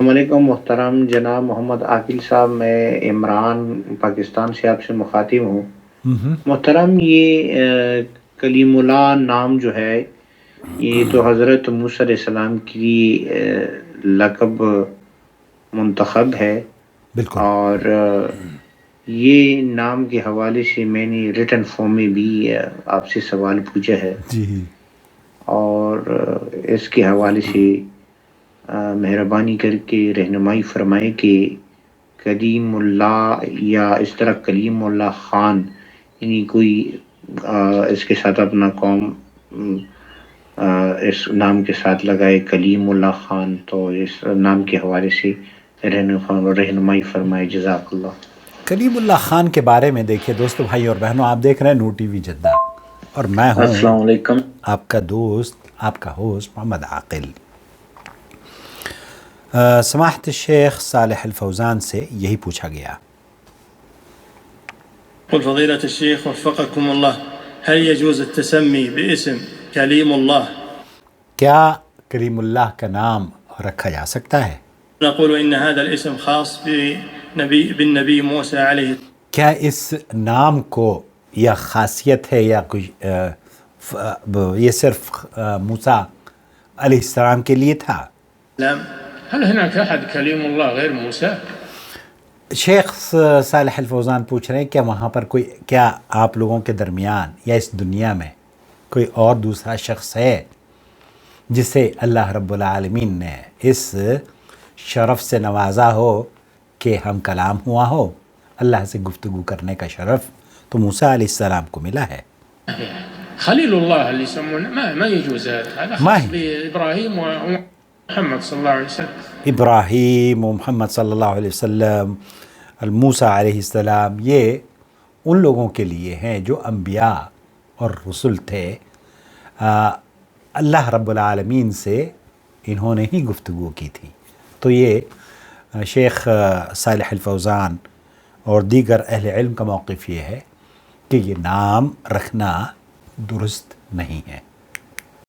السلام علیکم محترم جناب محمد عاقل صاحب، میں عمران پاکستان سے آپ سے مخاطب ہوں۔ محترم، یہ کلیم اللہ نام جو ہے، یہ تو حضرت موسیٰ علیہ السلام کی لقب منتخب ہے، بالکل اور یہ نام کے حوالے سے میں نے ریٹن فارم میں بھی آپ سے سوال پوچھا ہے، جی اور اس کے حوالے سے مہربانی کر کے رہنمائی فرمائے کہ کلیم اللہ یا اس طرح کلیم اللہ خان، یعنی کوئی اس کے ساتھ اپنا قوم اس نام کے ساتھ لگائے کلیم اللہ خان، تو اس نام کے حوالے سے رہنمائی فرمائے، جزاک اللہ۔ کلیم اللہ خان کے بارے میں دیکھیے دوستو، بھائی اور بہنوں، آپ دیکھ رہے ہیں نور ٹی وی جدہ، اور میں ہوں السلام علیکم، آپ کا دوست، آپ کا ہوسٹ محمد عاقل۔ سماحت الشیخ صالح الفوزان سے یہی پوچھا گیا۔ قل فضيلة الشيخ وفقكم الله، هل يجوز التسمي باسم كليم الله؟ کیا کلیم اللہ کا نام رکھا جا سکتا ہے؟ نقول إن هذا الاسم خاص بالنبي موسى عليه السلام۔ کیا اس نام کو یا خاصیت ہے یا کوئی یہ صرف موسیٰ علیہ السلام کے لیے تھا؟ هل هناك أحد كليم الله غير موسى؟ شیخ صالح الفوزان پوچھ رہے ہیں کہ وہاں پر کوئی، کیا آپ لوگوں کے درمیان یا اس دنیا میں کوئی اور دوسرا شخص ہے جسے اللہ رب العالمین نے اس شرف سے نوازا ہو کہ ہم کلام ہوا ہو، اللہ سے گفتگو کرنے کا شرف تو موسیٰ علیہ السلام کو ملا ہے؟ خليل الله اللي يسمونه ما يجوز، هذا خاص بإبراهيم ومحمد صلى الله عليه وسلم۔ ابراہیم و محمد صلی اللہ علیہ وسلم، موسیٰ علیہ السلام، یہ ان لوگوں کے لیے ہیں جو انبیاء اور رسل تھے، اللہ رب العالمین سے انہوں نے ہی گفتگو کی تھی۔ تو یہ شیخ صالح الفوزان اور دیگر اہل علم کا موقف یہ ہے کہ یہ نام رکھنا درست نہیں ہے۔